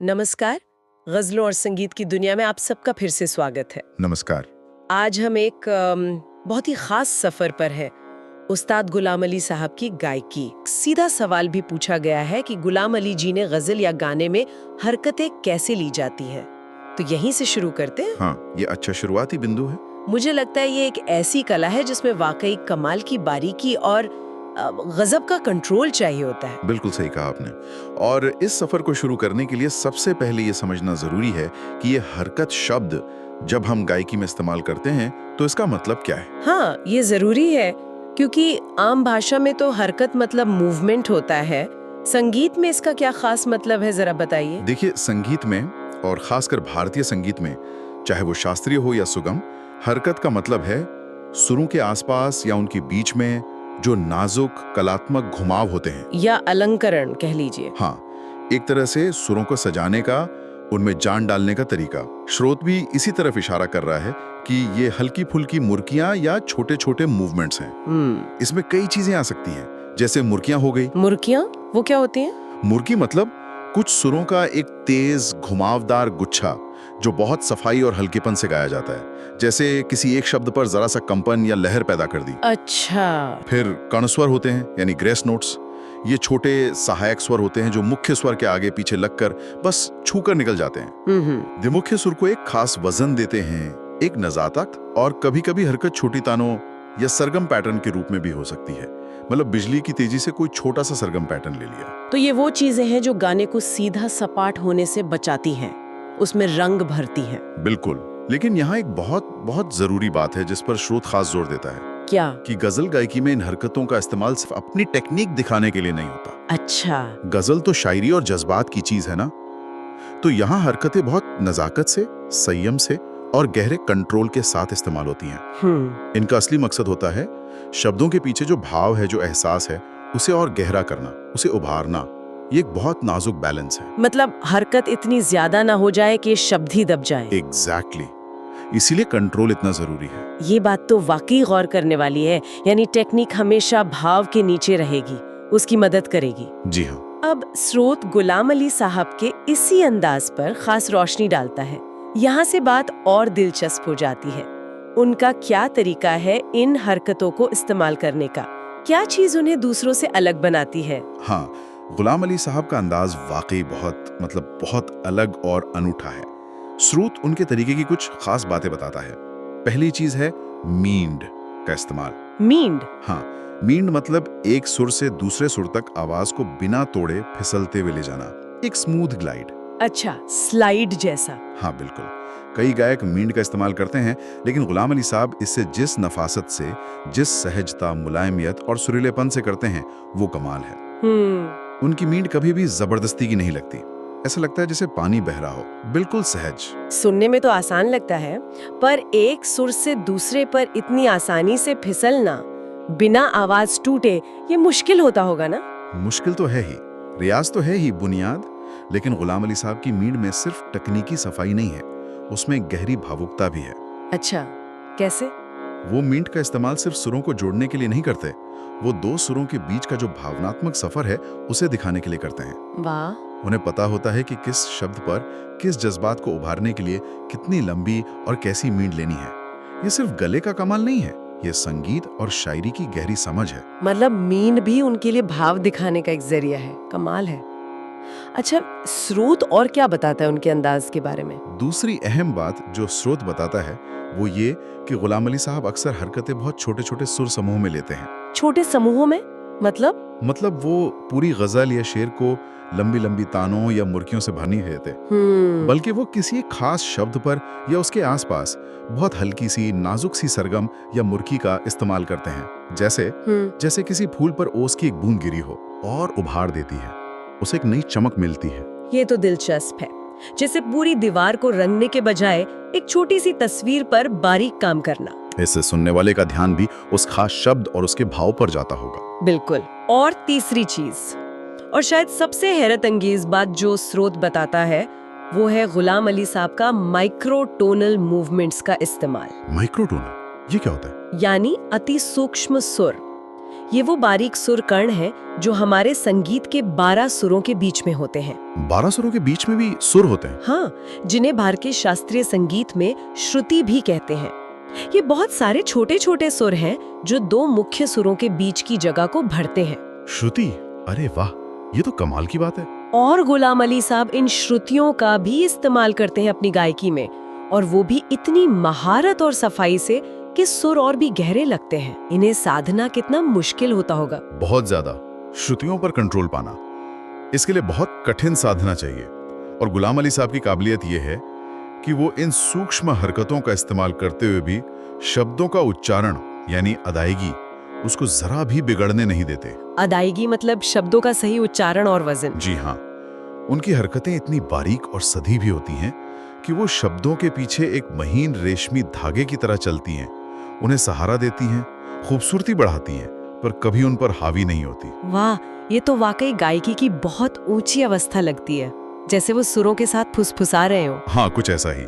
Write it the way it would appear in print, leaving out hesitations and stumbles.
नमस्कार। गज़लों और संगीत की दुनिया में आप सबका फिर से स्वागत है। नमस्कार। आज हम एक बहुत ही खास सफर पर है। उस्ताद गुलाम अली साहब की गायकी। सीधा सवाल भी पूछा गया है कि गुलाम अली जी ने गज़ल या गाने में हरकतें कैसे ली जाती हैं। तो यहीं से शुरू करते हैं। हाँ, ये अच्छा शुरुआती बिंदु है। मुझे लगता है ये एक ऐसी कला है जिसमें वाकई कमाल की बारीकी और गजब का कंट्रोल चाहिए होता है। बिल्कुल सही कहा आपने। और इस सफर को शुरू करने के लिए सबसे पहले ये समझना जरूरी है कि ये हरकत शब्द जब हम गायकी में इस्तेमाल करते हैं तो इसका मतलब क्या है। हाँ, ये जरूरी है क्योंकि आम भाषा में तो हरकत मतलब मूवमेंट होता है। संगीत में इसका क्या खास मतलब है, जरा बताइए। देखिए, संगीत में और खासकर भारतीय संगीत में, चाहे वो शास्त्रीय हो या सुगम, हरकत का मतलब है सुरों के आसपास या उनके बीच में जो नाजुक कलात्मक घुमाव होते हैं, या अलंकरण कह लीजिए। हाँ, एक तरह से सुरों को सजाने का, उनमें जान डालने का तरीका। श्रोत भी इसी तरफ इशारा कर रहा है कि ये हल्की फुल्की मुर्कियां या छोटे छोटे मूवमेंट्स हैं। इसमें कई चीजें आ सकती हैं, जैसे मुर्कियां हो गई। मुर्कियां वो क्या होती हैं? मुर्की मतलब कुछ सुरों का एक तेज घुमावदार गुच्छा जो बहुत सफाई और हल्केपन से गाया जाता है, जैसे किसी एक शब्द पर जरा सा कंपन या लहर पैदा कर दी। अच्छा। फिर कणस्वर होते हैं, यानी ग्रेस नोट्स। ये छोटे सहायक स्वर होते हैं जो मुख्य स्वर के आगे पीछे लगकर बस छूकर निकल जाते हैं। द्विमुख्य सुर को एक खास वजन देते हैं, एक नजाकत, और कभी-कभी हरकत छोटी तानों या सरगम पैटर्न के रूप में भी हो सकती है। मतलब बिजली की तेजी से कोई छोटा सा सरगम पैटर्न ले लिया। तो ये वो चीजें हैं जो गाने को सीधा सपाट होने से बचाती हैं, उसमें रंग भरती हैं। बिल्कुल। लेकिन यहाँ एक बहुत बहुत जरूरी बात है जिस पर श्रोत खास जोर देता है। क्या? कि गजल गायकी में इन हरकतों का इस्तेमाल सिर्फ अपनी टेक्निक दिखाने के लिए नहीं होता। अच्छा। गजल तो शायरी और जज्बात की चीज है ना। तो यहाँ हरकतें बहुत नजाकत से, संयम से और गहरे कंट्रोल के साथ इस्तेमाल होती हैं। इनका असली मकसद होता है शब्दों के पीछे जो भाव है, जो एहसास है, उसे और गहरा करना, उसे उभारना। ये एक बहुत नाजुक बैलेंस है। मतलब हरकत इतनी ज्यादा ना हो जाए कि शब्द ही दब जाए। एग्जैक्टली। इसीलिए कंट्रोल इतना जरूरी है। ये बात तो वाकई गौर करने वाली है। यानी टेक्निक हमेशा भाव के नीचे रहेगी, उसकी मदद करेगी। जी हाँ। अब स्रोत गुलाम अली साहब के इसी अंदाज पर खास रोशनी डालता है। यहाँ से बात और दिलचस्प हो जाती है। उनका क्या तरीका है इन हरकतों को इस्तेमाल करने का? क्या चीज उन्हें दूसरों से अलग बनाती है? हाँ, गुलाम अली साहब का अंदाज वाकई बहुत अलग और अनूठा है। स्रोत उनके तरीके की कुछ खास बातें बताता है। पहली चीज है मींड का इस्तेमाल। मींड? हाँ, मींड मतलब एक सुर से दूसरे सुर तक आवाज को बिना तोड़े फिसलते हुए ले जाना, एक स्मूथ ग्लाइड। अच्छा, स्लाइड जैसा। हाँ बिल्कुल। कई गायक मींड का इस्तेमाल करते हैं, लेकिन गुलाम अली साहब इससे जिस नफासत से, जिस सहजता, मुलायमियत और सुरीलेपन से करते हैं, वो कमाल है। उनकी मींड कभी भी जबरदस्ती की नहीं लगती। ऐसा लगता है जैसे पानी बह रहा हो, बिल्कुल सहज। सुनने में तो आसान लगता है, पर एक सुर से दूसरे पर इतनी आसानी से फिसलना, बिना आवाज टूटे, ये मुश्किल होता होगा ना? मुश्किल तो है ही, रियाज तो है ही बुनियाद। लेकिन गुलाम अली साहब की मींड में सिर्फ तकनीकी सफाई नहीं है, उसमें गहरी भावुकता भी है। अच्छा, कैसे? वो मींड का इस्तेमाल सिर्फ सुरों को जोड़ने के लिए नहीं करते, वो दो सुरों के बीच का जो भावनात्मक सफर है, उसे दिखाने के लिए करते हैं। वाह। उन्हें पता होता है कि किस शब्द पर किस जज्बात को उभारने के लिए कितनी लंबी और कैसी मींड लेनी है। ये सिर्फ गले का कमाल नहीं है, ये संगीत और शायरी की गहरी समझ है। मतलब मींड भी उनके लिए भाव दिखाने का एक जरिया है। कमाल है। अच्छा, स्रोत और क्या बताता है उनके अंदाज के बारे में? दूसरी अहम बात जो स्रोत बताता है वो ये कि गुलाम अली साहब अक्सर हरकतें बहुत छोटे छोटे सुर समूह में लेते हैं। छोटे समूहों में? मतलब वो पूरी गजल या शेर को लंबी लंबी तानों या मुर्कियों से भर नहीं देते, बल्कि वो किसी एक खास शब्द पर या उसके आसपास बहुत हल्की सी नाजुक सी सरगम या मुर्की का इस्तेमाल करते हैं। जैसे किसी फूल पर ओस की एक बूंद गिरी हो और उभार देती है, उसे एक नई चमक मिलती है। ये तो दिलचस्प है। जैसे पूरी दीवार को रंगने के बजाय एक छोटी सी तस्वीर पर बारीक काम करना। इससे सुनने वाले का ध्यान भी उस खास शब्द और उसके भाव पर जाता होगा। बिल्कुल। और तीसरी चीज, और शायद सबसे हैरत अंगेज बात जो स्रोत बताता है, वो है गुलाम अली साहब का माइक्रोटोनल मूवमेंट्स का इस्तेमाल। माइक्रोटोनल, ये क्या होता है? यानी अति सूक्ष्म सुर। ये वो बारीक सुर कण हैं जो हमारे संगीत के 12 सुरों के बीच में होते हैं। 12 सुरों के बीच में भी सुर होते हैं? हाँ, जिन्हें भारतीय शास्त्रीय संगीत में श्रुति भी कहते हैं। ये बहुत सारे छोटे-छोटे सुर हैं जो दो मुख्य सुरों के बीच की जगह को भरते हैं। श्रुति? अरे वाह, ये तो कमाल की बात है। और गुलाम अली साहब इन श्रुतियों का भी इस्तेमाल करते हैं अपनी गायकी में, और वो भी इतनी महारत और सफाई से कि सुर और भी गहरे लगते हैं। इन्हें साधना कितना मुश्किल होता होगा। बहुत ज्यादा। श्रुतियों पर कंट्रोल पाना, इसके लिए बहुत कठिन साधना चाहिए। और गुलाम अली साहब की काबिलियत यह है कि वो इन सूक्ष्म हरकतों का इस्तेमाल करते हुए भी शब्दों का उच्चारण यानी अदायगी उसको जरा भी बिगड़ने नहीं देते। अदायगी मतलब शब्दों का सही उच्चारण और वजन। जी हाँ, उनकी हरकतें इतनी बारीक और सधी भी होती हैं कि वो शब्दों के पीछे एक महीन रेशमी धागे की तरह चलती हैं, उन्हें सहारा देती हैं, खूबसूरती बढ़ाती हैं, पर कभी उन पर हावी नहीं होती। वाह, ये तो वाकई गायकी की बहुत ऊंची अवस्था लगती है, जैसे वो सुरों के साथ फुसफुसा रहे हो। हाँ, कुछ ऐसा ही।